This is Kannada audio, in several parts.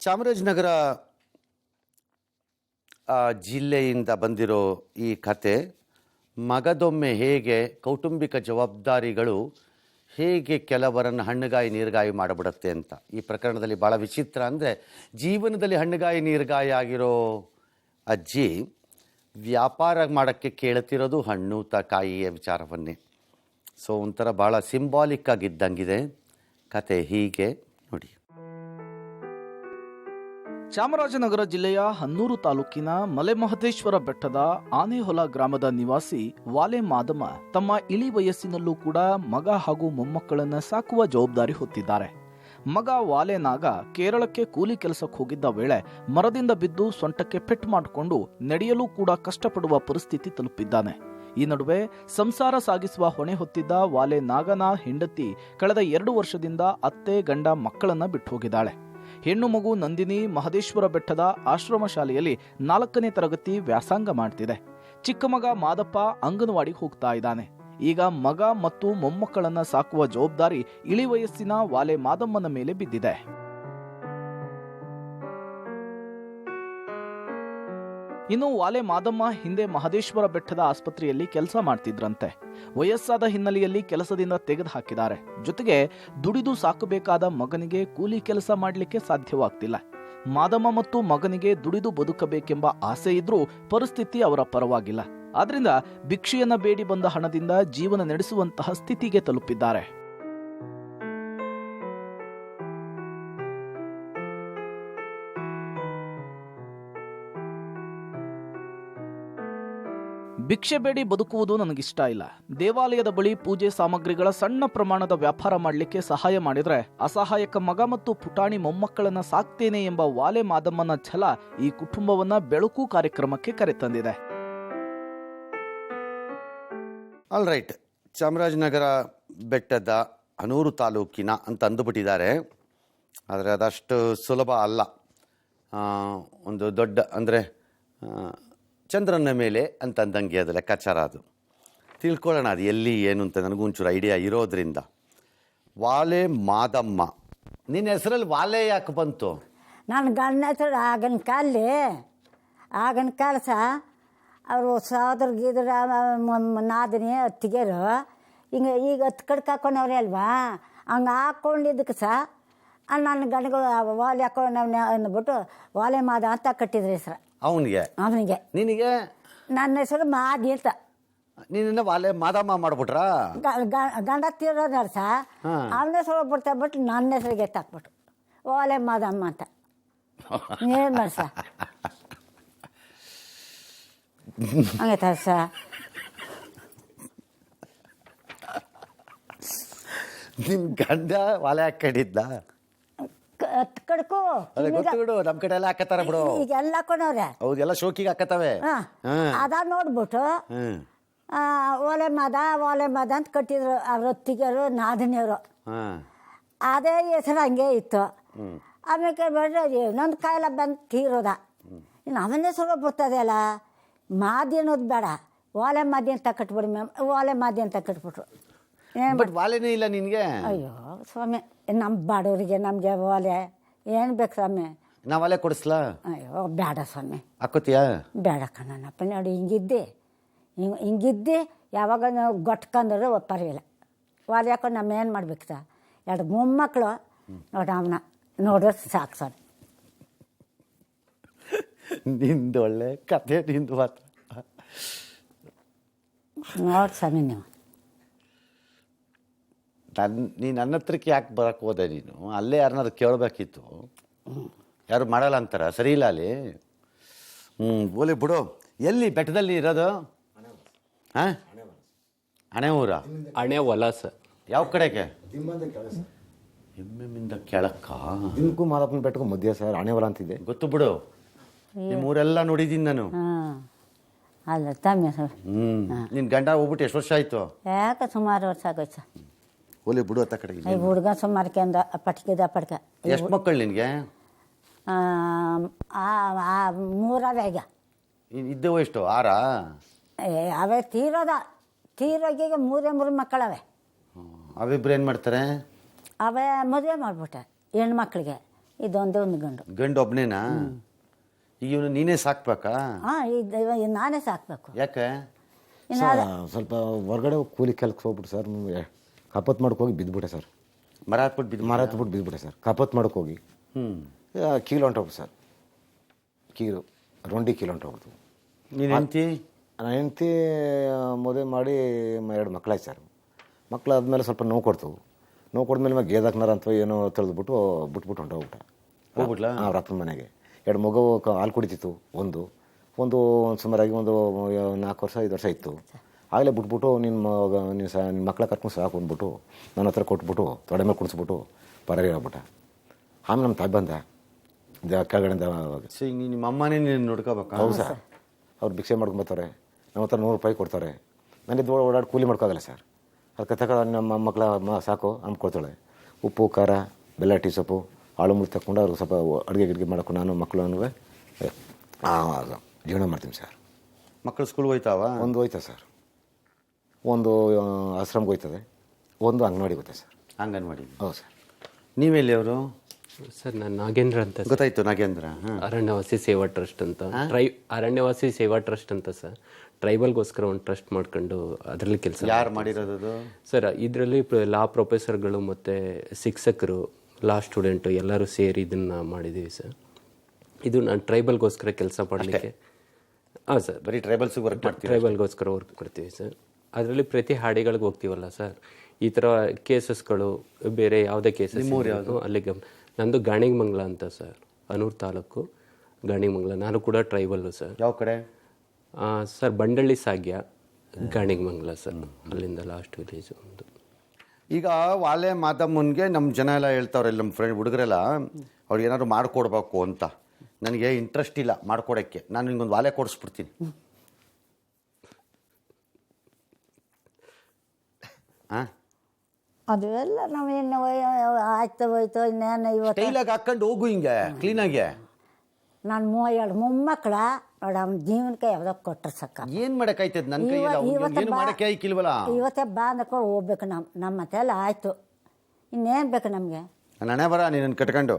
ಚಾಮರಾಜನಗರ ಜಿಲ್ಲೆಯಿಂದ ಬಂದಿರೋ ಈ ಕತೆ ಮಗದೊಮ್ಮೆ ಹೇಗೆ ಕೌಟುಂಬಿಕ ಜವಾಬ್ದಾರಿಗಳು ಹೇಗೆ ಕೆಲವರನ್ನು ಹಣ್ಣುಗಾಯಿ ನೀರುಗಾಯಿ ಮಾಡಿಬಿಡುತ್ತೆ ಅಂತ. ಈ ಪ್ರಕರಣದಲ್ಲಿ ಭಾಳ ವಿಚಿತ್ರ ಅಂದರೆ, ಜೀವನದಲ್ಲಿ ಹಣ್ಣುಗಾಯಿ ನೀರುಗಾಯಿ ಆಗಿರೋ ಅಜ್ಜಿ ವ್ಯಾಪಾರ ಮಾಡೋಕ್ಕೆ ಕೇಳ್ತಿರೋದು ಹಣ್ಣು ಕಾಯಿಯ ವಿಚಾರವನ್ನೇ. ಸೊ ಒಂಥರ ಭಾಳ ಸಿಂಬಾಲಿಕ್ ಆಗಿದ್ದಂಗಿದೆ ಕತೆ. ಹೀಗೆ ನೋಡಿ. ಚಾಮರಾಜನಗರ ಜಿಲ್ಲೆಯ ಹನ್ನೂರು ತಾಲೂಕಿನ ಮಲೆಮಹದೇಶ್ವರ ಬೆಟ್ಟದ ಆನೆಹೊಲ ಗ್ರಾಮದ ನಿವಾಸಿ ವಾಲೆ ಮಾದಮ್ಮ ತಮ್ಮ ಇಳಿ ವಯಸ್ಸಿನಲ್ಲೂ ಕೂಡ ಮಗ ಹಾಗೂ ಮೊಮ್ಮಕ್ಕಳನ್ನ ಸಾಕುವ ಜವಾಬ್ದಾರಿ ಹೊತ್ತಿದ್ದಾರೆ. ಮಗ ವಾಲೆ ನಾಗ ಕೇರಳಕ್ಕೆ ಕೂಲಿ ಕೆಲಸಕ್ಕೆ ಹೋಗಿದ್ದ ವೇಳೆ ಮರದಿಂದ ಬಿದ್ದು ಸೊಂಟಕ್ಕೆ ಪೆಟ್ಟು ಮಾಡಿಕೊಂಡು ನಡೆಯಲು ಕೂಡ ಕಷ್ಟಪಡುವ ಪರಿಸ್ಥಿತಿ ತಲುಪಿದ್ದಾನೆ. ಈ ನಡುವೆ ಸಂಸಾರ ಸಾಗಿಸುವ ಹೊಣೆ ಹೊತ್ತಿದ್ದ ವಾಲೆ ನಾಗನ ಹೆಂಡತಿ ಕಳೆದ 2 ವರ್ಷದಿಂದ ಅತ್ತೆ ಗಂಡ ಮಕ್ಕಳನ್ನ ಬಿಟ್ಟು ಹೋಗಿದ್ದಾಳೆ. ಹೆಣ್ಣು ಮಗು ನಂದಿನಿ ಮಹದೇಶ್ವರ ಬೆಟ್ಟದ ಆಶ್ರಮ ಶಾಲೆಯಲ್ಲಿ 4ನೇ ತರಗತಿ ವ್ಯಾಸಂಗ ಮಾಡ್ತಿದೆ. ಚಿಕ್ಕ ಮಗ ಮಾದಪ್ಪ ಅಂಗನವಾಡಿಗೆ ಹೋಗ್ತಾ ಇದ್ದಾನೆ. ಈಗ ಮಗ ಮತ್ತು ಮೊಮ್ಮಕ್ಕಳನ್ನ ಸಾಕುವ ಜವಾಬ್ದಾರಿ ಇಳಿ ವಯಸ್ಸಿನ ವಾಲೆ ಮಾದಮ್ಮನ ಮೇಲೆ ಬಿದ್ದಿದೆ. ಇನ್ನು ವಾಲೆ ಮಾದಮ್ಮ ಹಿಂದೆ ಮಹದೇಶ್ವರ ಬೆಟ್ಟದ ಆಸ್ಪತ್ರೆಯಲ್ಲಿ ಕೆಲಸ ಮಾಡ್ತಿದ್ರಂತೆ. ವಯಸ್ಸಾದ ಹಿನ್ನೆಲೆಯಲ್ಲಿ ಕೆಲಸದಿಂದ ತೆಗೆದು ಹಾಕಿದ್ದಾರೆ. ಜೊತೆಗೆ ದುಡಿದು ಸಾಕಬೇಕಾದ ಮಗನಿಗೆ ಕೂಲಿ ಕೆಲಸ ಮಾಡಲಿಕ್ಕೆ ಸಾಧ್ಯವಾಗ್ತಿಲ್ಲ. ಮಾದಮ್ಮ ಮತ್ತು ಮಗನಿಗೆ ದುಡಿದು ಬದುಕಬೇಕೆಂಬ ಆಸೆ ಇದ್ರೂ ಪರಿಸ್ಥಿತಿ ಅವರ ಪರವಾಗಿಲ್ಲ. ಆದ್ರಿಂದ ಭಿಕ್ಷೆಯನ್ನ ಬೇಡಿ ಬಂದ ಹಣದಿಂದ ಜೀವನ ನಡೆಸುವಂತಹ ಸ್ಥಿತಿಗೆ ತಲುಪಿದ್ದಾರೆ. ಭಿಕ್ಷೆ ಬೇಡಿ ಬದುಕುವುದು ನನಗಿಷ್ಟ ಇಲ್ಲ. ದೇವಾಲಯದ ಬಳಿ ಪೂಜೆ ಸಾಮಗ್ರಿಗಳ ಸಣ್ಣ ಪ್ರಮಾಣದ ವ್ಯಾಪಾರ ಮಾಡಲಿಕ್ಕೆ ಸಹಾಯ ಮಾಡಿದ್ರೆ ಅಸಹಾಯಕ ಮಗ ಮತ್ತು ಪುಟಾಣಿ ಮೊಮ್ಮಕ್ಕಳನ್ನ ಸಾಕ್ತೇನೆ ಎಂಬ ವಾಲೆ ಮಾದಮ್ಮನ ಛಲ ಈ ಕುಟುಂಬವನ್ನ ಬೆಳಕು ಕಾರ್ಯಕ್ರಮಕ್ಕೆ ಕರೆತಂದಿದೆ. ಆಲ್ ರೈಟ್, ಚಾಮರಾಜನಗರ ಬೆಟ್ಟದ ಹನೂರು ತಾಲೂಕಿನ ಅಂತ ಅಂದುಬಿಟ್ಟಿದ್ದಾರೆ. ಆದರೆ ಅದಷ್ಟು ಸುಲಭ ಅಲ್ಲ. ಒಂದು ದೊಡ್ಡ ಅಂದರೆ ಚಂದ್ರನ ಮೇಲೆ ಅಂತಂದಂಗೆ ಅದು ಲೆಕ್ಕಾಚಾರ. ಅದು ತಿಳ್ಕೊಳ್ಳೋಣ, ಅದು ಎಲ್ಲಿ ಏನು ಅಂತ ನನಗೂ ಒಂಚೂರು ಐಡಿಯಾ ಇರೋದ್ರಿಂದ. ವಾಲೆ ಮಾದಮ್ಮ, ನಿನ್ನ ಹೆಸರಲ್ಲಿ ವಾಲೆ ಯಾಕೆ ಬಂತು? ನನ್ನ ಗಂಡನ ಹೆಸರು ಆಗಿನ ಕಾಲ ಸಹ ಅವರು ಸೋದರ ಗೀದ್ರ ನಾದಿನಿ ಅತ್ತಿಗೆರು ಹಿಂಗೆ ಈಗ ಹತ್ತು ಕಡ್ಕೆ ಹಾಕೊಂಡವ್ರೆ ಅಲ್ವಾ, ಹಂಗೆ ಹಾಕ್ಕೊಂಡಿದ್ದಕ್ಕೆ ಸಹ ನನ್ನ ಗಂಡಗ ವಾಲೆ ಹಾಕೊಂಡು ಅಂದ್ಬಿಟ್ಟು ವಾಲೆ ಮಾದ ಅಂತ ಕಟ್ಟಿದ್ರು ಹೆಸರು ಅವನಿಗೆ. ನಿನಗೆ ನನ್ನ ಹೆಸರು ಮಾದಿ ಅಂತ. ನಿನ್ನ ವಾಲೆ ಮಾದಮ್ಮ ಮಾಡ್ಬಿಟ್ರಾ? ಗಂಡ ತೀರೋದ ಸಹ ಅವನ ಹೆಸರು ಬಿಡ್ತಾ ಬಿಟ್ಟು ನನ್ನ ಹೆಸರಿಗೆ ಎತ್ತಾಕ್ಬಿಟ್ಟು ವಾಲೆ ಮಾದಮ್ಮ ಅಂತ. ಏನು ಮಾಡಿ ಸ ಹಂಗೈತ ಸ. ನಿನ್ನ ಗಂಡ ವಾಲೆ ಹಾಕೊಂಡಿದ್ದ? ಕಡ್ಕು ಬಿಡು, ನಮ್ಮ ಕಡೆ ಎಲ್ಲ ಹಾಕತ್ತಾರ ಬಿಡು. ಈಗ ಎಲ್ಲ ಹಾಕೊಂಡವ್ರೆ. ಹೌದು, ಎಲ್ಲ ಶೋಕಿಗೆ ಹಾಕತ್ತವೆ. ಅದ ನೋಡ್ಬಿಟ್ಟು ಓಲೆ ಮಾದ ಅಂತ ಕಟ್ಟಿದ್ರು ಅವ್ರ ಹೊತ್ತಿಗೆರು ನಾದಿನಿಯವರು. ಅದೇ ಹೆಸರು ಹಂಗೆ ಇತ್ತು. ಆಮೇಲೆ ಬೇಡ ಇನ್ನೊಂದು ಕಾಯಿಲೆ ಬಂದು ತೀರೋದ. ಇನ್ನು ಅವನ ಹೆಸರು ಬರ್ತದೆ ಅಲ್ಲ, ಮಾದಿ ಅನ್ನೋದು ಬೇಡ, ಓಲೆ ಮಾದಿ ಅಂತ ಕಟ್ಬಿಡಿ ಮ್ಯಾಮ್. ಓಲೆ ಮಾದಿ ಅಂತ ಕಟ್ಬಿಟ್ರು. ಬಟ್ ವಾಲೆನೇ ಇಲ್ಲ ನಿನಗೆ? ಅಯ್ಯೋ ಸ್ವಾಮಿ, ನಮ್ಮ ಬಡವರಿಗೆ ನಮಗೆ ಓಲೆ ಏನು ಬೇಕು ಸ್ವಾಮಿ? ನಾ ವಾಲೆ ಕೊಡಿಸ್ಲಾ? ಅಯ್ಯೋ ಬೇಡ ಸ್ವಾಮಿ. ಹಾಕೋತೀಯಾ? ಬೇಡ ಕಣ್ಣಪ್ಪ. ನೋಡಿ ಹಿಂಗಿದ್ದೆ ಯಾವಾಗ ನಾವು ಗೊಟ್ಕೊಂಡ್ರೆ ಪರವಾಗಿಲ್ಲ. ವಾಲೆ ಹಾಕೊಂಡು ನಮ್ಮ ಏನು ಮಾಡ್ಬೇಕು ಸರ್? 2 ಮೊಮ್ಮಕ್ಕಳು ನೋಡಿ, ಅವನ ನೋಡೋ ಸಾಕು ಸರ್. ನಿಂದು ಒಳ್ಳೆ ಕತೆ, ನಿಂದು ಮಾತ್ರ ನೋಡಿ ಸ್ವಾಮಿ. ನೀವು ನೀನು ನನ್ನ ಹತ್ರಕ್ಕೆ ಯಾಕೆ ಬರಕ್ಕೆ ಹೋದೆ? ನೀನು ಅಲ್ಲೇ ಯಾರನ್ನಾರು ಕೇಳಬೇಕಿತ್ತು. ಯಾರು ಮಾಡಲ್ಲ ಅಂತಾರ? ಸರಿ ಇಲ್ಲ ಅಲ್ಲಿ. ಓಲಿ ಬಿಡು. ಎಲ್ಲಿ ಬೆಟ್ಟದಲ್ಲಿ ಇರೋದು? ಹಾಂ, ಹಣೆ ಊರ? ಹಣೆ ಹೊಲ ಸರ್. ಯಾವ ಕಡೆಗೆ? ಎಮ್ಮೆಮ್ಮಿಂದ ಕೆಳಕ್ಕ? ದಿನಕ್ಕೂ ಮಾದಪ್ಪನ ಬೆಟ್ಟಕ್ಕೂ ಮಧ್ಯ ಸರ್, ಹಣೆ ಹೊಲ ಅಂತಿದೆ. ಗೊತ್ತು ಬಿಡು, ನಿಮ್ಮೂರೆಲ್ಲ ನೋಡಿದ್ದೀನಿ ನಾನು. ಅಲ್ಲ ತಮ್ಮ ಸರ್. ನಿನ್ನ ಗಂಡ ಹೋಗ್ಬಿಟ್ಟು ಎಷ್ಟು ವರ್ಷ ಆಯಿತು? ಯಾಕೆ ಸುಮಾರು ವರ್ಷ ಆಗೋಯ್ತು ಸರ್. ಓಲಿ ಬಿಡು ಅತ್ತ ಕಡೆಗೆ. ಈ ಹುಡುಗ ಸುಮಾರಕ್ಕೆ ಅಂದ ಪಟ್ಕ. ಎಷ್ಟು ಮಕ್ಕಳು ನಿನಗೆ? 3 ಈಗ ಇದ್ದವು. ಎಷ್ಟು? 6? ಅವೇ ತೀರೋಗಿಗೆ 3 ಮಕ್ಕಳವೆ. ಅವಿಬ್ರು ಏನು ಮಾಡ್ತಾರೆ? ಅವೇ ಮದುವೆ ಮಾಡ್ಬಿಟ್ಟೆ ಹೆಣ್ಮಕ್ಳಿಗೆ. ಇದೊಂದೇ ಒಂದು ಗಂಡು. ಗಂಡು ಒಬ್ಬನೇನಾ? ಈಗ ಇವನು ನೀನೇ ಸಾಕ್ಬೇಕಾ? ಹಾಂ, ಇದು ನಾನೇ ಸಾಕಬೇಕು. ಯಾಕೆ? ಸರ್ ಸ್ವಲ್ಪ ಹೊರಗಡೆ ಕೂಲಿ ಕೆಲಸಕ್ಕೆ ಹೋಗ್ಬಿಟ್ಟು ಸರ್ ಕಪತ್ ಮಾಡಕ್ಕೆ ಹೋಗಿ ಬಿದ್ದುಬಿಟ್ಟೆ ಸರ್. ಮರ ಹತ್ಬಿಟ್ಟು ಬಿದ್ದು ಮರ ಹತ್ಬಿಟ್ಟು ಬಿದ್ದುಬಿಟ್ಟೆ ಸರ್. ಕಪತ್ ಮಾಡಕ್ಕೆ ಹೋಗಿ ಕೀಲು ಹೊಂಟೋಗ್ಬಿಟ್ಟು ಸರ್. ಕೀಲು ರೊಂಡಿ ಕೀಲು ಹೊಂಟೋಗ್ಬಿಡ್ತು. ನೀನು ಹೆಂಡ್ತಿ? ನನ್ನ ಹೆಂಡ್ತಿ ಮದುವೆ ಮಾಡಿ 2 ಮಕ್ಕಳಾಯ್ತು ಸರ್. ಮಕ್ಕಳಾದ್ಮೇಲೆ ಸ್ವಲ್ಪ ನೋವು ಕೊಡ್ತು. ನೋವು ಕೊಡ್ಮೇಲೆ ಗೇದಾಕ್ನಾರ ಅಂತ ಏನೋ ತಿಳಿದ್ಬಿಟ್ಟು ಬಿಟ್ಬಿಟ್ಟು ಹೋಗ್ಬಿಟ್ಲಾ? ಅವ್ರ ಅಪ್ಪನ ಮನೆಗೆ 2 ಮಗು ಹಾಲು ಕುಡಿತಿತ್ತು. ಒಂದು ಸುಮಾರಾಗಿ ಒಂದು 4 ವರ್ಷ 5 ವರ್ಷ ಇತ್ತು. ಆಗಲೇ ಬಿಟ್ಬಿಟ್ಟು ನಿನ್ನ ಮಕ್ಕಳ ಕರ್ಕೊಂಡು ಸಾಕು ಅಂದ್ಬಿಟ್ಟು ನನ್ನ ಹತ್ರ ಕೊಟ್ಬಿಟ್ಟು ತೊಡೆ ಮೇಲೆ ಕುಡಿಸ್ಬಿಟ್ಟು ಪರಾರಿ ಆಗ್ಬಿಟ್ಟ. ಆಮೇಲೆ ನಮ್ಮ ತಾಯಿ ಬಂದ ಕೆಳಗಡೆಯಿಂದ. ನಿಮ್ಮ ಅಮ್ಮನೇ ನೀನು ನೋಡ್ಕೋಬೇಕಾ? ಹೌದು ಸರ್. ಅವ್ರು ಭಿಕ್ಷೆ ಮಾಡ್ಕೊಂಬರ್ತಾರೆ. ನಮ್ಮ ಹತ್ರ 100 ರೂಪಾಯಿ ಕೊಡ್ತಾರೆ. ನನಗೆ ಓಡಾಡಿ ಕೂಲಿ ಮಾಡ್ಕೋಗಲ್ಲ ಸರ್. ಅದಕ್ಕೆ ತಕ್ಕ ನಮ್ಮ ಮಕ್ಕಳ ಸಾಕು ಅಂದ್ಕೊಳ್ತಾಳೆ. ಉಪ್ಪು ಖಾರ ಬೆಲ್ಲ ಟೀ ಸೊಪ್ಪು ಆಳು ಮುಳಿ ತಗೊಂಡು ಅವ್ರಿಗೆ ಸ್ವಲ್ಪ ಅಡುಗೆ ಮಾಡೋಕ್ಕೂ ನಾನು ಮಕ್ಕಳು ಜೀವನ ಮಾಡ್ತೀನಿ ಸರ್. ಮಕ್ಕಳು ಸ್ಕೂಲ್ಗೆ ಹೋಯ್ತಾವ? ಒಂದು ಹೋಯ್ತಾ ಸರ್, ಒಂದು ಆಶ್ರಮಕ್ಕೆ ಹೋಯ್ತದೆ, ಒಂದು ಅಂಗನವಾಡಿಗೆ ಹೋಗ್ತದೆ ಸರ್. ಅಂಗನವಾಡಿ? ಹೌದು ಸರ್. ನೀವೆಲ್ಲಿ ಅವರು? ಸರ್ ನಾನು ನಾಗೇಂದ್ರ ಅಂತ. ಗೊತ್ತಾಯ್ತು, ನಾಗೇಂದ್ರ. ಅರಣ್ಯವಾಸಿ ಸೇವಾ ಟ್ರಸ್ಟ್ ಅಂತ. ಅರಣ್ಯವಾಸಿ ಸೇವಾ ಟ್ರಸ್ಟ್ ಅಂತ ಸರ್. ಟ್ರೈಬಲ್ಗೋಸ್ಕರ ಒಂದು ಟ್ರಸ್ಟ್ ಮಾಡ್ಕೊಂಡು ಅದರಲ್ಲಿ ಕೆಲಸ. ಯಾರು ಮಾಡಿರೋದು ಸರ್? ಇದರಲ್ಲಿ ಲಾ ಪ್ರೊಫೆಸರ್ಗಳು ಮತ್ತು ಶಿಕ್ಷಕರು, ಲಾ ಸ್ಟೂಡೆಂಟು ಎಲ್ಲರೂ ಸೇರಿ ಇದನ್ನು ಮಾಡಿದ್ದೀವಿ ಸರ್. ಇದು ನಾನು ಟ್ರೈಬಲ್ಗೋಸ್ಕರ ಕೆಲಸ ಮಾಡಲಿಕ್ಕೆ. ಹಾಂ ಸರ್, ಬರೀ ಟ್ರೈಬಲ್ಸಿಗೆ ವರ್ಕ್ ಮಾಡ್ತೀವಿ? ಟ್ರೈಬಲ್ಗೋಸ್ಕರ ವರ್ಕ್ ಮಾಡ್ತೀವಿ ಸರ್. ಅದರಲ್ಲಿ ಪ್ರತಿ ಹಾಡಿಗಳಿಗೆ ಹೋಗ್ತೀವಲ್ಲ ಸರ್, ಈ ಥರ ಕೇಸಸ್ಗಳು ಬೇರೆ ಯಾವುದೇ ಕೇಸಸ್ ಅಲ್ಲಿಗೆ. ನಂದು ಗಾಣಿಗಮಂಗಲ ಅಂತ ಸರ್, ಹನೂರು ತಾಲೂಕು ಗಾಣಿಗಮಂಗಲ. ನಾನು ಕೂಡ ಟ್ರೈಬಲ್ಲು ಸರ್. ಯಾವ ಕಡೆ ಸರ್? ಬಂಡಳ್ಳಿ ಸಾಗ್ಯ, ಗಾಣಿಗಮಂಗಲ ಸರ್. ಅಲ್ಲಿಂದ ಲಾಸ್ಟ್ ವಿಲೇಜ್ ಒಂದು. ಈಗ ವಾಲೆ ಮಾದಮ್ಮನಿಗೆ ನಮ್ಮ ಜನ ಎಲ್ಲ ಹೇಳ್ತಾವ್ರೆ, ನಮ್ಮ ಫ್ರೆಂಡ್ ಹುಡುಗರೆಲ್ಲ ಅವ್ರಿಗೆ ಏನಾದ್ರು ಮಾಡಿಕೊಡ್ಬೇಕು ಅಂತ. ನನಗೆ ಇಂಟ್ರೆಸ್ಟ್ ಇಲ್ಲ ಮಾಡ್ಕೊಡೋಕ್ಕೆ. ನಾನು ನಿಂಗೊಂದು ವಾಲೆ ಕೊಡಿಸ್ಬಿಡ್ತೀನಿ. ಹಾಂ, ಅದೆಲ್ಲ ನಾವು ಇನ್ನು ಆಯ್ತು ಹೋಯ್ತು. ಇನ್ನೇನು ಇವತ್ತು ಸ್ಟೈಲಾಗಿ ಹಾಕ್ಕೊಂಡು ಹೋಗು ಹಿಂಗೆ ಕ್ಲೀನಾಗೆ. ನಾನು 2 ಮೊಮ್ಮಕ್ಕಳ ನೋಡಿ ಅವ್ನ ಜೀವನಕ್ಕೆ ಯಾವುದೋ ಕೊಟ್ಟರೆ ಸಾಕ. ಏನು ಮಾಡೋಕ್ಕಾಯ್ತದೆ ನನ್ನ ಕೈ? ಏನು ಮಾಡೋಕ್ಕೆ ಆಯ್ಕಿಲ್ವಲ್ಲ. ಇವತ್ತೇ ಬಾಂಧಕ್ಕೆ ಹೋಗ್ಬೇಕು. ನಮ್ಮ ಮತ್ತೆ ಎಲ್ಲ ಆಯಿತು. ಇನ್ನೇನು ಬೇಕು ನಮಗೆ? ನನ್ನ ಹಣೆ ಬರ ನೀನು ಕಟ್ಕೊಂಡು.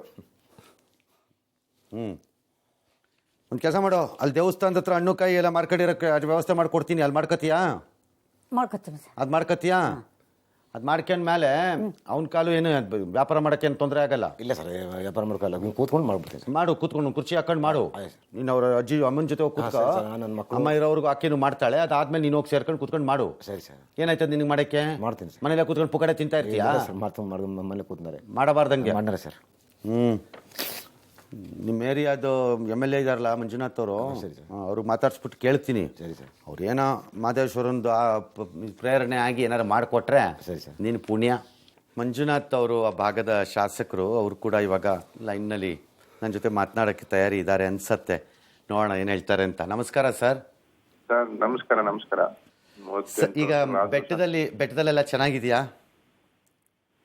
ಒಂದು ಕೆಲಸ ಮಾಡು, ಅಲ್ಲಿ ದೇವಸ್ಥಾನದ ಹತ್ರ ಹಣ್ಣು ಕಾಯಿ ಎಲ್ಲ ಮಾರ್ಕೊಂಡಿರೋಕ್ಕೆ ಅದು ವ್ಯವಸ್ಥೆ ಮಾಡ್ಕೊಡ್ತೀನಿ. ಅಲ್ಲಿ ಮಾಡ್ಕೊತೀಯಾ? ಮಾಡ್ಕೊತೀವಿ ಸರ್. ಅದು ಮಾಡ್ಕೊತೀಯಾ? ಅದು ಮಾಡ್ಕೊಂಡ್ಮೇಲೆ ಅವ್ನ ಕಾಲು ಏನು ವ್ಯಾಪಾರ ಮಾಡೋಕ್ಕೆ ಏನು ತೊಂದರೆ ಆಗಲ್ಲ. ಇಲ್ಲ ಸರ್, ವ್ಯಾಪಾರ ಮಾಡ್ಕೊಳ್ಳಲ್ಲ. ನೀವು ಕೂತ್ಕೊಂಡು ಮಾಡ್ಬಿಡ್ತೀನಿ ಸರ್. ಮಾಡು, ಕೂತ್ಕೊಂಡು ಕುರ್ಚಿ ಹಾಕೊಂಡು ಮಾಡು. ನೀನು ಅವ್ರ ಅಜ್ಜಿ ಅಮ್ಮನ ಜೊತೆ ಹೋಗಿ ಕೂತ್ಕೋ. ನನ್ನ ಮಕ್ಕಳು ಅಮ್ಮ ಇರೋವ್ರಿಗೂ ಆಕೆನೂ ಮಾಡ್ತಾಳೆ. ಅದಾದ್ಮೇಲೆ ನೀನು ಹೋಗಿ ಸೇರ್ಕೊಂಡು ಕೂತ್ಕೊಂಡು ಮಾಡು. ಸರಿ ಸರ್. ಏನಾಯ್ತದ ನಿನಗೆ ಮಾಡೋಕ್ಕೆ? ಮಾಡ್ತೀನಿ ಸರ್. ಮನೇಲೆ ಕೂತ್ಕೊಂಡು ಪುಕಡೆ ತಿಂತಾ ಇರ್ತೀಯಾ? ಮಾಡ್ಕೊಂಡು ಮನೇಲೆ ಕೂತ್ತಾರೆ. ಮಾಡಬಾರ್ದಂಗೆ ಮಾಡ್ತಾರೆ ಸರ್. ನಿಮ್ಮ ಏರಿಯಾದು MLA ಇದಾರಲ್ಲ ಮಂಜುನಾಥ್ ಅವರು, ಅವ್ರಿಗೆ ಮಾತಾಡ್ಸ್ಬಿಟ್ಟು ಕೇಳ್ತೀನಿ. ಸರಿ ಸರ್. ಅವ್ರೇನೋ ಮಾದೇಶ್ವರಂದು ಪ್ರೇರಣೆ ಆಗಿ ಏನಾರು ಮಾಡಿಕೊಟ್ರೆ ಸರಿ ಸರ್. ನೀನು ಪುಣ್ಯ. ಮಂಜುನಾಥ್ ಅವರು ಆ ಭಾಗದ ಶಾಸಕರು, ಅವರು ಕೂಡ ಇವಾಗ ಲೈನ್ನಲ್ಲಿ ನನ್ನ ಜೊತೆ ಮಾತನಾಡೋಕ್ಕೆ ತಯಾರಿ ಇದ್ದಾರೆ ಅನ್ಸತ್ತೆ. ನೋಡೋಣ ಏನು ಹೇಳ್ತಾರೆ ಅಂತ. ನಮಸ್ಕಾರ ಸರ್. ಸರ್ ನಮಸ್ಕಾರ. ನಮಸ್ಕಾರ. ಈಗ ಬೆಟ್ಟದಲ್ಲೆಲ್ಲ ಚೆನ್ನಾಗಿದೆಯಾ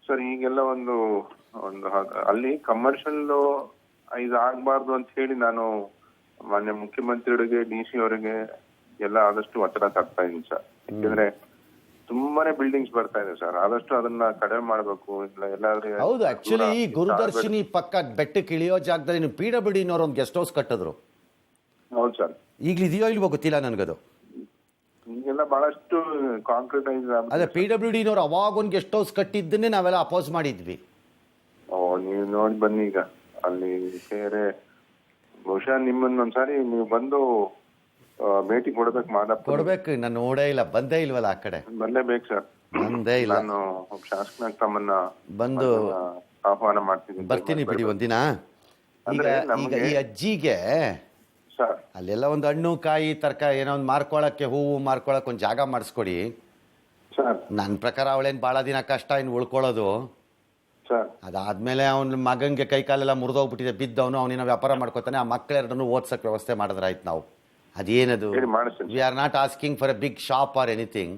ಸರ್? ಈಗೆಲ್ಲ ಒಂದು ಅಲ್ಲಿ ಕಮರ್ಷಿಯಲ್ ಇದು ಆಗ್ಬಾರ್ದು ಅಂತ ಹೇಳಿ ನಾನು ಮಾನ್ಯ ಮುಖ್ಯಮಂತ್ರಿಗಳಿಗೆ, DC ಅವರಿಗೆ ಎಲ್ಲ ಆದಷ್ಟು ಒತ್ತಡ ತರ್ತಾ ಇದ್ದೀನಿ ಸರ್. ಯಾಕಂದ್ರೆ ತುಂಬಾನೇ ಬಿಲ್ಡಿಂಗ್ಸ್ ಬರ್ತಾ ಇದೆ ಸರ್. ಆದಷ್ಟು ಅದನ್ನ ಕಡಿಮೆ ಮಾಡಬೇಕು. ಇಲ್ಲ ಎಲ್ಲಾದ್ರೂ. ಹೌದು, ಆಕ್ಚುಲಿ ಗುರುದರ್ಶಿನಿ ಪಕ್ಕ ಬೆಟ್ಟಕ್ಕೆ ಇಳಿಯೋ ಜಾಗದಲ್ಲಿ ನೀವು PWDನವ್ರು ಒಂದು ಗೆಸ್ಟ್ ಹೌಸ್ ಕಟ್ಟಿದ್ರು. ಹೌದು ಸರ್. ಈಗಲೂ ಇದೆಯೋ ಇಲ್ವೋ ಗೊತ್ತಿಲ್ಲ ನನಗದು. ಈಗೆಲ್ಲ ಬಹಳಷ್ಟು ಕಾಂಕ್ರೀಟೈಸ್ ಅದೇ PWDನವ್ರು ಅವಾಗ ಒಂದು ಗೆಸ್ಟ್ ಹೌಸ್ ಕಟ್ಟಿದ್ದನ್ನೇ ನಾವೆಲ್ಲ ಅಪೋಸ್ ಮಾಡಿದ್ವಿ. ನೀವು ನೋಡಿ ಬನ್ನಿ. ಈಗ ಅಲ್ಲಿ ಬೇರೆ ಬಹುಶಃ ನಿಮ್ಮನ್ನೊಂದ್ಸಾರಿ ನೀವು ಬಂದು ಭೇಟಿ ಕೊಡ್ಬೇಕು. ಕೊಡ್ಬೇಕು. ನಾನು ನೋಡೇ ಇಲ್ಲ, ಬಂದೇ ಇಲ್ವಲ್ಲ ಆ ಕಡೆ. ಬರ್ಲೇಬೇಕು ಸರ್. ಬಂದೇ ಇಲ್ಲ. ನಾನು ಶಾಸಕನಾಗ ತಮ್ಮನ್ನ ಬಂದು ಆಹ್ವಾನ ಮಾಡ್ತೀನಿ. ಬರ್ತೀನಿ ಬಿಡಿ ಒಂದಿನ. ಈಗ ಈ ಅಜ್ಜಿಗೆ ಸರ್ ಅಲ್ಲೆಲ್ಲ ಒಂದು ಹಣ್ಣು ಕಾಯಿ ತರಕಾರಿ ಏನೋ ಒಂದು ಮಾರ್ಕೊಳಕ್ಕೆ, ಹೂವು ಮಾರ್ಕೊಳಕ್ಕೆ ಒಂದು ಜಾಗ ಮಾಡಿಸ್ಕೊಡಿ ಸರ್. ನನ್ನ ಪ್ರಕಾರ ಅವಳೇನು ಭಾಳ ದಿನ ಕಷ್ಟ ಇನ್ನು ಉಳ್ಕೊಳ್ಳೋದು. ಸರ್ ಅದಾದ್ಮೇಲೆ ಅವನ ಮಗಂಗೆ ಕೈ ಕಾಲೆಲ್ಲ ಮುರಿದೋಗ್ಬಿಟ್ಟಿದೆ, ಬಿದ್ದವನು. ಅವನಿನ ವ್ಯಾಪಾರ ಮಾಡ್ಕೊತಾನೆ. ಆ ಮಕ್ಕಳೆರಡನ್ನು ಓದ್ಸಕ್ಕೆ ವ್ಯವಸ್ಥೆ ಮಾಡಿದ್ರಾಯ್ತು ನಾವು. ಅದೇನದು, we are not asking for a big shop or anything.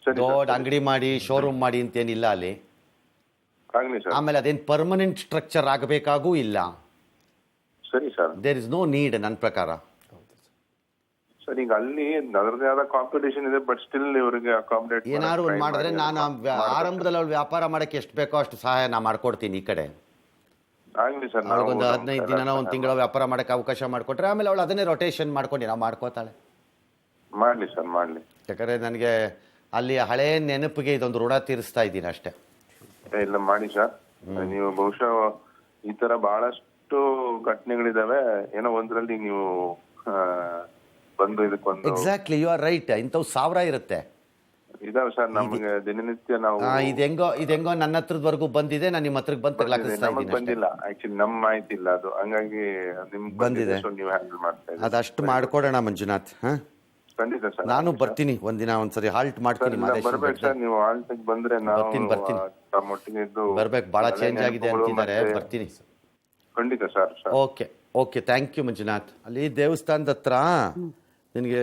ದೊಡ್ಡ ಅಂಗಡಿ ಮಾಡಿ ಶೋರೂಮ್ ಮಾಡಿ ಅಂತೇನಿಲ್ಲ ಅಲ್ಲಿ. ಆಮೇಲೆ ಅದೇನು ಪರ್ಮನೆಂಟ್ ಸ್ಟ್ರಕ್ಚರ್ ಆಗಬೇಕಾಗೂ ಇಲ್ಲ. ಸರಿ sir. There is no need ನನ್ನ ಪ್ರಕಾರ. ಸರ್ ಈಗ ಅಲ್ಲಿ ಅದರದೇ ಆದ ಕಾಂಪಿಟೇಷನ್ ಇದೆ. ಬಟ್ ಸ್ಟಿಲ್ ಇವರಿಗೆ ಅಕಾಮಡೇಟ್ ಏನಾದ್ರು ಒಂದು ಮಾಡಿದ್ರೆ ನಾನು ಆರಂಭದಲ್ಲಿ ಅವ್ಳು ವ್ಯಾಪಾರ ಮಾಡಕ್ಕೆ ಎಷ್ಟು ಬೇಕೋ ಅಷ್ಟು ಸಹಾಯ ನಾ ಮಾಡ್ಕೊಡ್ತೀನಿ. ಈ ಕಡೆ ಆಗ್ಲಿ ಸರ್. ಅವ್ಳಿಗೊಂದು 15 ದಿನನೋ ಒಂದು ತಿಂಗಳ ವ್ಯಾಪಾರ ಮಾಡಕ್ಕೆ ಅವಕಾಶ ಮಾಡಿಕೊಟ್ರೆ ಆಮೇಲೆ ಅವಳು ಅದನ್ನೇ ರೊಟೇಷನ್ ಮಾಡ್ಕೊಂಡು ನಾವು ಮಾಡ್ಕೋತಾಳೆ. ಮಾಡ್ಲಿ ಸರ್, ಮಾಡ್ಲಿ. ಯಾಕಂದರೆ ನನಗೆ ಅಲ್ಲಿ ಹಳೆ ನೆನಪಿಗೆ ಇದೊಂದು ಋಣ ತೀರಿಸ್ತಾ ಇದ್ದೀನಿ ಅಷ್ಟೇ. ಇಲ್ಲ ಮಾಡಿ ಸರ್. ನೀವು ಬಹುಶಃ ಈ ತರ ಬಹಳಷ್ಟು ಘಟನೆಗಳಿದಾವೆ, ಏನೋ ಒಂದ್ರಲ್ಲಿ ನೀವು ಬಂದು ಇದಕ್ಕೊಂದು ಎಕ್ಸಾಕ್ಟ್ಲಿ, ಯು ಆರ್ ರೈಟ್. ಇಂಥವು 1000 ಇರುತ್ತೆ ಇದಾವೆ ಸರ್. ನಮಗೆ ದಿನನಿತ್ಯ ನಾವು ಇದೆಂಗೋ ನನ್ನ ಹತ್ರದವರೆಗೂ ಬಂದಿದೆ, ನಾನು ನಿಮ್ಮ ಹತ್ರಕ್ಕೆ ಬಂದು ತಗ್ಲಾಕಿಸ್ತಾ ನಮಗ್ ಇದ್ದೀನಿ. ಬಂದಿಲ್ಲ, ಆಕ್ಚುಲಿ ನಮ್ ಮಾಹಿತಿ ಇಲ್ಲ ಅದು, ಹಂಗಾಗಿ ನಿಮ್ಗೆ ಬಂದಿದೆ. ನೀವು ಹ್ಯಾಂಡಲ್ ಮಾಡ್ತಾ ಇದ್ದೀರಿ. ಅದಷ್ಟು ಮಾಡ್ಕೊಡೋಣ ಮಂಜುನಾಥ್. ಖಂಡಿತ ಸರ್. ನಾನು ಬರ್ತೀನಿ, ಒಂದಿನ ಒಂದ್ಸರಿ ಹಾಲ್ಟ್ ಮಾಡ್ತೀನಿ. ಬರ್ಬೇಕು ಸರ್, ನೀವು ಆಲ್ಟಿಗೆ ಬಂದ್ರೆ ನಾವು ಬರ್ತೀನಿ. ಒಟ್ಟಿಗೆ ಇದ್ದು ಬರ್ಬೇಕು, ಭಾಳ ಚೇಂಜ್ ಆಗಿದೆ ಅಂತಿದ್ದಾರೆ, ಬರ್ತೀನಿ. ಖಂಡಿತ sir. Okay thank you Manjunath. ಅಲ್ಲಿ ದೇವಸ್ಥಾನದ ಹತ್ರ ನಿನಗೆ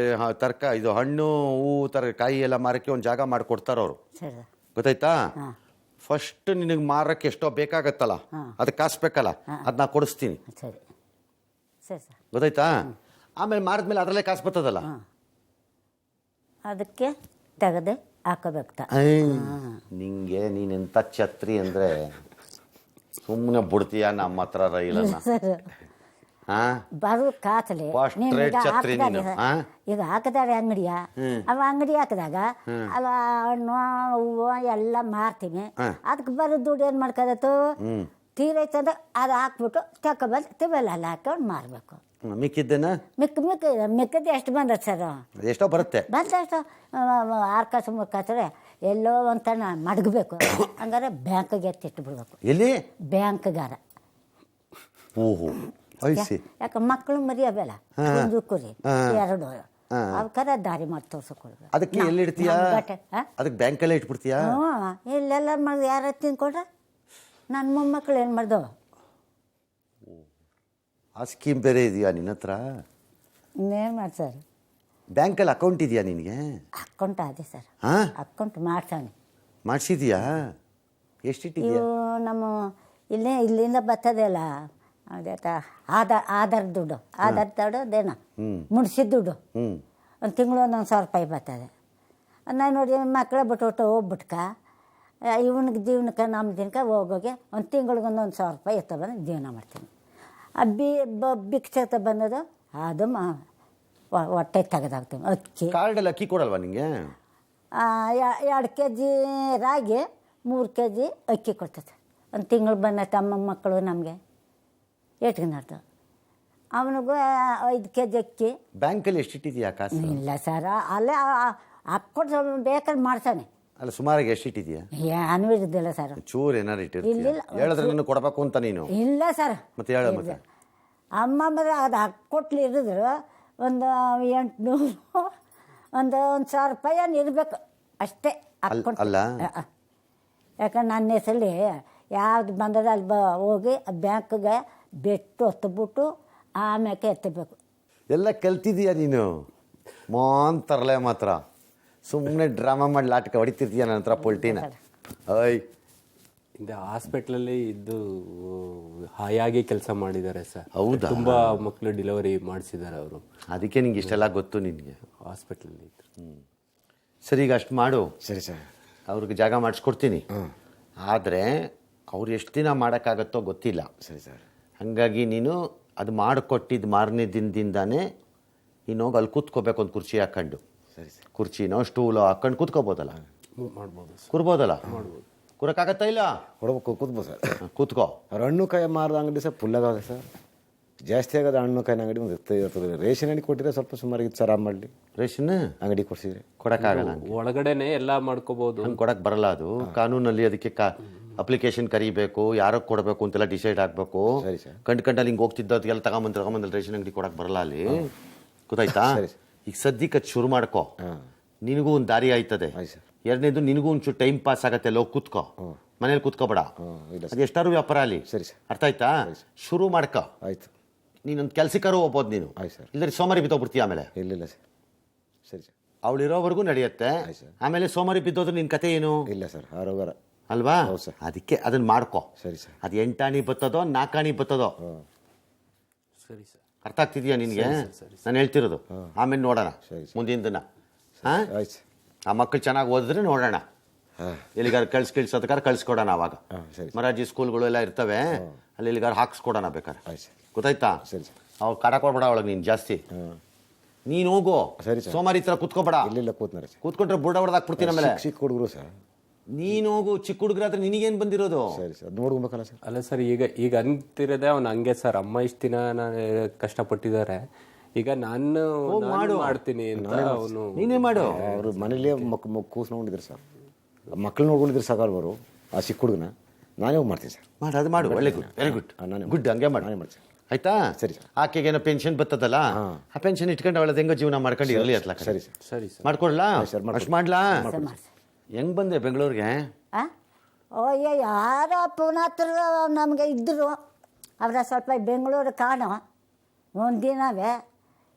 ಇದು ಹಣ್ಣು ಹೂವು ಕಾಯಿ ಎಲ್ಲ ಮಾರಕ್ಕೆ ಒಂದು ಜಾಗ ಮಾಡಿಕೊಡ್ತಾರ ಅವರು, ಸರಿ ಗೊತ್ತಾಯ್ತಾ? ಫಸ್ಟ್ ನಿನಗೆ ಮಾರಕ್ಕೆ ಎಷ್ಟೋ ಬೇಕಾಗತ್ತಲ್ಲ, ಅದಕ್ಕೆ ಕಾಸು ಬೇಕಲ್ಲ, ಅದನ್ನ ಕೊಡಿಸ್ತೀನಿ, ಸರಿ ಸರಿ ಸರ್. ಗೊತ್ತಾಯ್ತಾ? ಆಮೇಲೆ ಮಾರಿದ್ಮೇಲೆ ಅದರಲ್ಲೇ ಕಾಸು ಬರ್ತದಲ್ಲ, ಅದಕ್ಕೆ ತೆಗೆದು ಹಾಕೋಬೇಕು. ನಿಂಗೆ ನೀನೆಂಥ ಛತ್ರಿ ಅಂದರೆ ಸುಮ್ಮನೆ ಬಿಡ್ತೀಯ ನಮ್ಮ ಹತ್ರ ರೈಲನ್ನ. ಬರು ಕಾತಲೆ ಈಗ ಹಾಕಿದಾರೆ ಅಂಗಡಿಯ, ಅವ ಅಂಗಡಿ ಹಾಕಿದಾಗ ಅವ ಹಣ್ಣು ಹೂವು ಎಲ್ಲ ಮಾರ್ತೀನಿ. ಅದಕ್ಕೆ ಬರೋ ದುಡ್ಡು ಏನ್ ಮಾಡ್ಕೋದತ್ತು, ತೀರೈತಂದ್ರೆ ಅದು ಹಾಕ್ಬಿಟ್ಟು ತಕೊಬಂದು ತಿವೆಲ್ಲ ಅಲ್ಲಿ ಹಾಕೊಂಡು ಮಾರ್ಬೇಕು. ಮಿಕ್ಕಿದ್ದೇನ ಮಿಕ್ಕದ್ದು ಎಷ್ಟು ಬಂದದ ಸರ್? ಎಷ್ಟೋ ಬರುತ್ತೆ, ಬಂದಷ್ಟು 6 ಕಾಸು 3 ಕಾಸರೆ ಎಲ್ಲೋ ಒಂತನ ಮಡಗಬೇಕು. ಹಂಗಾರೆ ಬ್ಯಾಂಕ್ಗೆ ಎತ್ತಿಟ್ಬಿಡ್ಬೇಕು. ಎಲ್ಲಿ? ಬ್ಯಾಂಕ್ಗಾರ. ಓಹೋ, ಯಾಕೆ ಮಕ್ಕಳು ಮರಿಯಬೇಲ್ಲ, ಕುಂದು ಕುರಿ 2 ಅವಕ್ಕಾರ ದಾರಿ ಮಾಡಿ ತೋರ್ಸಕೊಳ್ಬೇಕು. ಅದಕ್ಕೆ ಎಲ್ಲಿ ಇಡ್ತೀಯ? ಅದಕ್ಕೆ ಬ್ಯಾಂಕಲ್ಲೇ ಇಟ್ಬಿಡ್ತೀಯಾ? ಇಲ್ಲೆಲ್ಲ ಮಾಡಿದ್ ಯಾರ ತಿನ್ಕೊಂಡ್ರೆ ನನ್ನ ಮೊಮ್ಮಕ್ಕಳು ಏನು ಮಾಡ್ದವ? ಆ ಸ್ಕೀಮ್ ಬೇರೆ ಇದೆಯಾ ನಿನ್ನ ಹತ್ರ? ಇನ್ನೇನು ಮಾಡಿ ಸರ್, ಬ್ಯಾಂಕಲ್ಲಿ ಅಕೌಂಟ್ ಇದೆಯಾ ನಿನಗೆ? ಅಕೌಂಟ್ ಅದೇ ಸರ್, ಅಕೌಂಟ್ ಮಾಡ್ಸಾನೆ. ಮಾಡಿಸಿದ್ಯಾ? ಎಷ್ಟಿಟ್ಟಿದ್ಯಾ? ಇವು ನಮ್ಮ ಇಲ್ಲಿಂದ ಬರ್ತದೆ ಅಲ್ಲ, ಅದೇ ಆಧಾರ್ ದುಡ್ಡು ಅದೇನ ಮುಡ್ಸಿದ ದುಡ್ಡು, ಒಂದು ತಿಂಗಳು 1,000 ರೂಪಾಯಿ ಬರ್ತದೆ. ನಾನು ನೋಡಿ ಮಕ್ಕಳ ಬಿಟ್ಟು ಹೋಗ್ಬಿಟ್ಕ ಇವನಿಗೆ ಜೀವನಕ್ಕೆ ನಮ್ಮ ದಿನಕ್ಕೆ ಹೋಗೋಗೆ ಒಂದು ತಿಂಗಳಿಗೆ 1,000 ರೂಪಾಯಿ ಎತ್ತ ಬಂದು ಜೀವನ ಮಾಡ್ತೀನಿ. ಆ ಭಿಕ್ಷೆ ಬಂದದು ಅದು ಹೊಟ್ಟೆ ತೆಗೆದಾಗ್ತೀನಿ. ಅಕ್ಕಿ ಕಾರ್ಡಲ್ಲಿ ಅಕ್ಕಿ ಕೊಡಲ್ವಾ ನಿಂಗೆ? 2 kg ರಾಗಿ 3 kg ಅಕ್ಕಿ ಕೊಡ್ತದೆ. ಒಂದು ತಿಂಗಳು ಬಂದ ತಮ್ಮ ಮಕ್ಕಳು ನಮಗೆ ಏಟ್ಕೊಂಡ್ತು. ಅವನಿಗೂ 5 kg ಅಕ್ಕಿ. ಬ್ಯಾಂಕಲ್ಲಿ ಎಷ್ಟಿಟ್ಟಿದ್ಯಾ ಕಾಸು? ಇಲ್ಲ ಸರ್, ಅಲ್ಲೇ ಹಾಕ್ಕೊಟ್ಟು ಬೇಕಾದ್ರೆ ಮಾಡ್ತಾನೆ. ಅಲ್ಲ, ಸುಮಾರಾಗಿ ಎಷ್ಟಿಟ್ಟಿದ್ಯಾ? ಏನು ಇರೋದಿಲ್ಲ ಸರ್, ಚೂರು ಏನಾರು ಇಟ್ಟಿರ್ತೀಯ? ಇಲ್ಲ ಹೇಳಿದ್ರೆ ನೀನು ಕೊಡಬೇಕು ಅಂತ ನೀನು? ಇಲ್ಲ ಸರ್. ಮತ್ತೆ ಹೇಳ ಮತ್ತೆ. ಅಮ್ಮ ಮಗ ಅದು ಹಾಕ್ಕೊಟ್ಲಿ ಇರಿದ್ರು ಒಂದು 800 ಒಂದು 1,000 ರೂಪಾಯಿ ಇರಬೇಕು ಅಷ್ಟೇ ಹಾಕ್ಕೊಂಡು. ಅಲ್ಲ, ಯಾಕಂದ್ರೆ ನನ್ನ ಹೆಸರಲ್ಲಿ ಯಾವ್ದು ಬಂದದ ಅಲ್ಲಿ ಹೋಗಿ ಬ್ಯಾಂಕ್ಗೆ ಬೆಟ್ಟು ಹೊತ್ತಬಿಟ್ಟು ಆಮ್ಯಾಕೆ ಎತ್ತಬೇಕು. ಎಲ್ಲ ಕಲ್ತಿದೀಯ ನೀನು? ಮಾಂತರಲೆ ಮಾತ್ರ ಸುಮ್ಮನೆ ಡ್ರಾಮಾ ಮಾಡಿ ಲಾಟಕ ಹೊಡಿತಿರ್ತೀಯ ನನ್ನ ಹತ್ರ ಪೊಲ್ಟಿನ. ಓಯ್, ಹಿಂದೆ ಹಾಸ್ಪಿಟ್ಲಲ್ಲಿ ಇದ್ದು ಹಾಯಾಗಿ ಕೆಲಸ ಮಾಡಿದ್ದಾರೆ ಸರ್. ಹೌದಾ? ತುಂಬಾ ಮಕ್ಕಳು ಡೆಲಿವರಿ ಮಾಡಿಸಿದ್ದಾರೆ ಅವರು. ಅದಕ್ಕೆ ನಿಂಗೆ ಇಷ್ಟೆಲ್ಲ ಗೊತ್ತು ನಿನಗೆ. ಹಾಸ್ಪಿಟ್ಲಲ್ಲಿ ಇದ್ರು. ಸರಿ, ಈಗ ಅಷ್ಟು ಮಾಡು. ಸರಿ ಸರ್. ಅವ್ರಿಗೆ ಜಾಗ ಮಾಡಿಸ್ಕೊಡ್ತೀನಿ. ಆದರೆ ಅವ್ರು ಎಷ್ಟು ದಿನ ಮಾಡೋಕ್ಕಾಗತ್ತೋ ಗೊತ್ತಿಲ್ಲ. ಸರಿ ಸರ್. ಹಾಗಾಗಿ ನೀನು ಅದು ಮಾಡಿಕೊಟ್ಟಿದ್ದು ಮಾರನೇ ದಿನದಿಂದಾನೇ ನೀನು ಹೋಗಿ ಅಲ್ಲಿ ಕೂತ್ಕೋಬೇಕು, ಒಂದು ಕುರ್ಚಿ ಹಾಕ್ಕೊಂಡು. ಸರಿ ಸರ್. ಕುರ್ಚಿನೋ ಸ್ಟೂಲೋ ಹಾಕ್ಕೊಂಡು ಕೂತ್ಕೋಬೋದಲ್ಲ? ಮಾಡ್ಬೋದು, ಕೂರ್ಬೋದಲ್ಲ? ಮಾಡ್ಬೋದು. ಕೂರಕ್ಕಾಗತ್ತಾ? ಇಲ್ಲ, ಕೊಡ್ಬೇಕು, ಕೂತ್ಬೋದು ಸರ್. ಕೂತ್ಕೋ. ಅವ್ರು ಹಣ್ಣು ಕಾಯಿ ಮಾರದ ಅಂಗಡಿ ಸರ್ ಫುಲ್ಲಾಗದೆ ಸರ್, ಜಾಸ್ತಿ ಆಗೋದು ಹಣ್ಣು ಕಾಯಿನ ಅಂಗಡಿ ಒಂದು ಇರ್ತದೆ. ರೇಷನ್ ಅಂಗಡಿ ಕೊಟ್ಟಿದ್ರೆ ಸ್ವಲ್ಪ ಸುಮಾರಾಗಿತ್ತು ಸರ್. ಮಾಡಲಿ ರೇಷನ್ ಅಂಗಡಿ ಕೊಡ್ಸಿದ್ರೆ ಕೊಡೋಕ್ಕಾಗಲ್ಲ. ಒಳಗಡೆನೆ ಎಲ್ಲ ಮಾಡ್ಕೋಬಹುದು. ಹಂಗೆ ಕೊಡಕ್ಕೆ ಬರಲ್ಲ. ಅದು ಕಾನೂನಲ್ಲಿ ಅದಕ್ಕೆ ಅಪ್ಲಿಕೇಶನ್ ಕರಿಬೇಕು, ಯಾರಿಗೆ ಕೊಡಬೇಕು ಅಂತೆಲ್ಲ ಡಿಸೈಡ್ ಆಗಬೇಕು. ಸರಿ ಸರ್. ಕಂಡು ಹಿಂಗೆ ಹೋಗ್ತಿದ್ದೆಲ್ಲ ತಗೊಂಬಂದಲ್ಲಿ ರೇಷನ್ ಅಂಗಡಿ ಕೊಡಕ್ಕೆ ಬರಲ್ಲ ಅಲ್ಲಿ, ಗೊತ್ತಾಯ್ತಾ? ಈಗ ಸದ್ಯಕ್ಕೆ ಅದು ಶುರು ಮಾಡ್ಕೋ, ನಿನಗೂ ಒಂದು ದಾರಿ ಆಯ್ತದೆ. ಎರಡನೇದು, ನಿನಗೂ ಒಂಚೂರು ಟೈಮ್ ಪಾಸ್ ಆಗತ್ತೆ. ಲೋ ಕೂತ್ಕೋ, ಮನೇಲಿ ಕೂತ್ಕೋಬೇಡ. ಅದು ಎಷ್ಟಾರು ವ್ಯಾಪಾರ ಅಲ್ಲಿ. ಸರಿ ಸರ್. ಅರ್ಥ ಆಯ್ತಾ? ಶುರು ಮಾಡ್ಕೋ. ಆಯ್ತು. ನೀನೊಂದು ಕೆಲ್ಸಕ್ಕಾರು ಹೋಗ್ಬೋದು ನೀನು. ಆಯ್ತು ಸರ್. ಇಲ್ಲದ್ರೆ ಸೋಮಾರಿ ಬಿದ್ದೋಗ್ಬಿಡ್ತೀಯ ಆಮೇಲೆ. ಇಲ್ಲ ಸರ್. ಸರಿ ಸರ್. ಅವಳಿರೋವರೆಗೂ ನಡೆಯುತ್ತೆ. ಆಮೇಲೆ ಸೋಮಾರಿ ಬಿದ್ದೋದ್ರೆ ನಿನ್ನ ಕತೆ ಏನು? ಇಲ್ಲ ಸರ್, ಆರೋಗ್ಯ ಅಲ್ವಾ? ಅದಕ್ಕೆ ಅದನ್ನ ಮಾಡ್ಕೋ. ಸರಿ ಸರ್. ಅದು 8 ಆಣಿ ಬರ್ತದೋ 4 ಆಣಿ ಬರ್ತದೋ? ಸರಿ ಸರ್. ಅರ್ಥ ಆಗ್ತಿದ್ಯಾ ನಿನಗೆ ನಾನು ಹೇಳ್ತಿರೋದು? ಆಮೇಲೆ ನೋಡೋಣ ಮುಂದಿನ ದಿನ. ಆಯ್ತು. ಆ ಮಕ್ಕಳು ಚೆನ್ನಾಗಿ ಓದಿದ್ರೆ ನೋಡೋಣ. ಎಲ್ಲಿಗಾರ ಕಳ್ಸ್ಕೊಡೋಣ ಅವಾಗ ಹಾಂ ಸರಿ ಮರಾಠಿ ಸ್ಕೂಲ್ಗಳು ಎಲ್ಲ ಇರ್ತವೆ ಅಲ್ಲಿ ಎಲ್ಲಿಗಾರ ಹಾಕ್ಸ್ಕೊಡೋಣ ಬೇಕಾರೆ ಆಯ್ತು ಸರ್ ಗೊತ್ತಾಯ್ತಾ ಸರಿ ಸರ್ ಅವ್ರು ಕಾಟ ಕೊಡ್ಬೇಡ ಒಳಗೆ ನೀನು ಜಾಸ್ತಿ ಹಾಂ ನೀನು ಹೋಗು ಸರಿ ಸರ್. ಸೋಮಾರಿ ತರ ಕೂತ್ಕೋಬೇಡ ಇಲ್ಲಿಲ್ಲ ಕೂತ್ನಾರೆ ಸರ್ ಕೂತ್ಕೊಂಡ್ರೆ ಬುಡ ಹೊಡೆದಾಕ್ಬಿಡ್ತೀನಿ ಆಮೇಲೆ ಚಿಕ್ಕ ಹುಡುಗರು ಸರ್ ನೀನು ಹೋಗು ಚಿಕ್ಕ ಹುಡುಗರಾದ್ರೆ ನಿನಗೇನು ಬಂದಿರೋದು ಸರಿ ಸರ್ ಅದು ನೋಡ್ಕೊಬೇಕಲ್ಲ ಸರ್ ಅಲ್ಲ ಸರ್ ಈಗ ಅಂತಿರೋದೇ ಅವ್ನು ಹಂಗೆ ಸರ್ ಅಮ್ಮ ಇಷ್ಟು ದಿನ ಕಷ್ಟಪಟ್ಟಿದ್ದಾರೆ ಈಗ ನಾನು ಮಾಡ್ತೀನಿ ಅಂತ ಅವನು ನೀನೇ ಮಾಡು ಅವರು ಮನೇಲೇ ಕೂಸ್ ನೋಡಿದ್ರು ಸರ್ ಮಕ್ಳು ನೋಡ್ಕೊಂಡಿದ್ರು ಸಾಕು ಅವರು ಆ ಚಿಕ್ಕ ಹುಡುಗನ ನಾನೇ ಹೋಗಿ ಮಾಡ್ತೀನಿ ಸರ್ ಮಾಡು ಅದು ಮಾಡು ಒಳ್ಳೆ ಗುಡ್ ವೆರಿ ಗುಡ್ ನಾನೇ ಗುಡ್ ಹಂಗೆ ಮಾಡು ನಾನೇ ಮಾಡ್ತೀನಿ ಆಯ್ತಾ ಸರಿ ಸರ್. ಆಕೆಗೇನೋ ಪೆನ್ಷನ್ ಬರ್ತದಲ್ಲ ಆ ಪೆನ್ಷನ್ ಇಟ್ಕೊಂಡು ಅವಳದ ಹೆಂಗೋ ಜೀವನ ಮಾಡ್ಕೊಂಡು ಇರಲಿ ಅತ್ಲ ಸರಿ ಸರ್ ಸರಿ ಸರ್ ಮಾಡ್ಕೊಡ್ಲಾ ಸರ್, ಮಾಡ್ಕೊಡಿ. ಅಷ್ಟು ಮಾಡ್ಲಾ ಹೆಂಗ್ ಬಂದೆ ಬೆಂಗಳೂರಿಗೆ ಆ? ಅಯ್ಯೋ ಯಾರೋ ಪುನಃ ನಮಗೆ ಇದ್ದರು ಅವರ ಸ್ವಲ್ಪ ಬೆಂಗಳೂರು ಕಾಣೋ ಒಂದಿನವೇ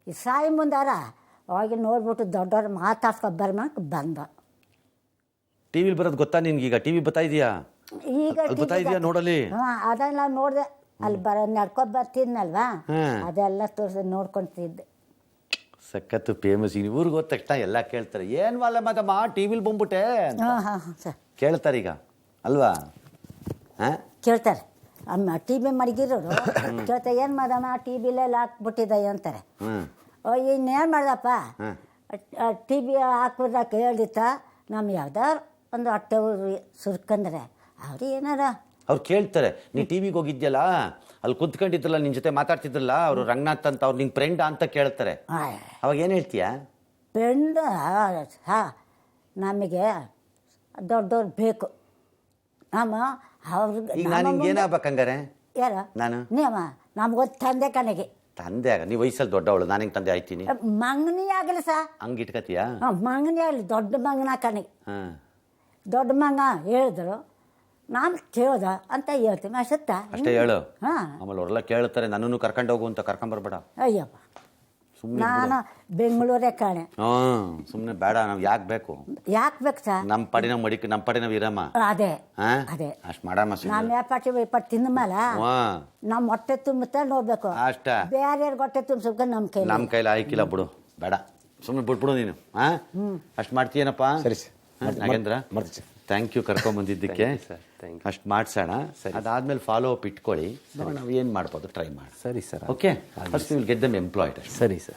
ಈ ಸಾಯಿ ಮುಂದಾರ ಅವಾಗ ನೋಡ್ಬಿಟ್ಟು ದೊಡ್ಡವ್ರು ಮಾತಾಡ್ಸ್ಕೊ ಬರ್ಮಕ್ಕೆ ಬಂದ ಟಿ ವಿಲಿ ಬರೋದು ಗೊತ್ತಾ ನಿನ್ಗೀಗ ಟಿ ವಿ ಬರ್ತಾ ಇದೆಯಾ ಈಗ ಅಲ್ಲಿ ಬರ್ತಾ ಇದೆಯಾ ನೋಡಲಿ ಹಾಂ ಅದೆಲ್ಲ ನೋಡಿದೆ ಅಲ್ಲಿ ನಡ್ಕೊಂಡು ಬರ್ತಿದ್ನಲ್ವಾ ಅದೆಲ್ಲ ತೋರಿಸಿ ನೋಡ್ಕೊಂತಿದ್ದೆ ಸಖತ್ತು ಫೇಮಸ್ ಊರಿಗೆ ಹೋದ ತಕ್ಷಣ ಎಲ್ಲ ಕೇಳ್ತಾರೆ ಏನ್ ವಾಲೆ ಮದಮ್ಮ ಟಿ ವಿಲಿ ಬಂದ್ಬಿಟ್ಟೆ ಅಂತ. ಹಾಂ ಹಾಂ ಹಾಂ ಸರ್ ಕೇಳ್ತಾರೆ ಈಗ ಅಲ್ವಾ ಹಾ ಕೇಳ್ತಾರೆ ಅಮ್ಮ ಟಿ ವಿ ಮಡಗಿರೋರು ಕೇಳ್ತಾರೆ ಏನು ಮಾಡಮ್ಮ ಟಿ ವಿಲೆಲ್ಲ ಹಾಕ್ಬಿಟ್ಟಿದೆ ಅಂತಾರೆ ಹ್ಮ್ ಇನ್ನೇನು ಮಾಡ್ದಪ್ಪ ಟಿ ವಿ ಹಾಕಿದಾಗ ಹೇಳಿತ್ತ ನಮ್ಮ ಯಾವ್ದಾರು ಒಂದು ಹೊಟ್ಟೆ ಸುರ್ಕಂದ್ರೆ ಅವ್ರು ಏನಾರ ಅವ್ರು ಕೇಳ್ತಾರೆ ನೀ ಟಿವಿಗೆ ಹೋಗಿದ್ಯಲ್ಲ ಅಲ್ಲಿ ಕುತ್ಕೊಂಡಿದ್ರಲ್ಲ ನಿನ್ ಜೊತೆ ಮಾತಾಡ್ತಿದ್ರಲ್ಲ ಅವರು ರಂಗನಾಥ್ ಅಂತ ಅವ್ರು ನಿನ್ ಫ್ರೆಂಡ್ ಅಂತ ಕೇಳ್ತಾರೆ ಅವಾಗ ಏನ್ ಹೇಳ್ತೀಯ ಫ್ರೆಂಡ್ ಹಾಂ ನಮಗೆ ದೊಡ್ಡವ್ರು ಬೇಕು ನಮ್ಮ ಈಗ ನಾನು ಹಿಂಗೆ ಏನಾಗ್ಬೇಕಂಗಾರೆ ಯಾರ ನಾನು ನೀವ ನಮ್ಗೊಂದು ತಂದೆ ಕಣಗೆ ತಂದೆ ಆಗ ನೀ ವಯಸ್ಸಲ್ಲಿ ದೊಡ್ಡವಳು ನಾನು ಹೆಂಗೆ ತಂದೆ ಆಯ್ತೀನಿ ಮಂಗನಿ ಆಗಲಿ ಸಾ ಹಂಗೆ ಇಟ್ಕತೀಯಾ ಮಂಗನಿ ಆಗಲಿ ದೊಡ್ಡ ಮಂಗನ ಕಣಗೆ ಹಾ ದೊಡ್ಡ ಮಂಗ ಹೇಳಿದ್ರು ನಾನು ಕೇಳ್ದ ಅಂತ ಹೇಳ್ತೀನಿ ಅಷ್ಟತ್ತ ಅಷ್ಟೇ ಹೇಳು ಹಾಂ ಆಮೇಲೆ ಅವರೆಲ್ಲ ಕೇಳ್ತಾರೆ ನನ್ನನ್ನು ಕರ್ಕೊಂಡು ಹೋಗು ಅಂತ ಕರ್ಕೊಂಬರ್ಬೇಡ ಅಯ್ಯಪ್ಪ ನಾನು ಬೆಂಗಳೂರೇ ಕಾಣೆ ಸುಮ್ಮನೆ ಬೇಡ ನಾವು ಯಾಕೆ ಬೇಕು ಯಾಕೆ ಬೇಕು ಸಾ ನಮ್ಮ ಪಡಿನ ಮಡಿಕೆ ನಮ್ಮ ಪಡಿನ ವೀರಮ್ಮ ಅದೇ ಹಾ ಅದೇ ಅಷ್ಟು ಮಾಡಮ್ಮ ನಮ್ಮ ವ್ಯಾಪಾರ ತಿಂದ ಮೇಲೆ ನಮ್ಮ ಹೊಟ್ಟೆ ತುಂಬುತ್ತಾ ನೋಡ್ಬೇಕು ಅಷ್ಟ ಬೇರೆ ಹೊಟ್ಟೆ ತುಂಬಿಸೋಕೆ ನಮ್ಮ ಕೈ ನಮ್ಮ ಕೈಲಿ ಆಯ್ಕಿಲ್ಲ ಬಿಡು ಬೇಡ ಸುಮ್ಮನೆ ಬಿಟ್ಬಿಡು ನೀನು ಹಾ ಅಷ್ಟು ಮಾಡ್ತೀಯನಪ್ಪ ಸರಿ ಸರ್ ನಾಗೇಂದ್ರ ಮಾಡ್ತೀನಿ ಸರ್ ಥ್ಯಾಂಕ್ ಯು ಕರ್ಕೊಂಬಂದಿದ್ದಕ್ಕೆ ಸರ್ ಥ್ಯಾಂಕ್ ಯು ಅಷ್ಟು ಮಾಡ್ಸೋಣ ಅದಾದ್ಮೇಲೆ ಫಾಲೋ ಅಪ್ ಇಟ್ಕೊಳ್ಳಿ ನಾವು ಏನು ಮಾಡ್ಬೋದು ಟ್ರೈ ಮಾಡಿ ಸರಿ sir okay first will get dum employed ಸರಿ ಸರ್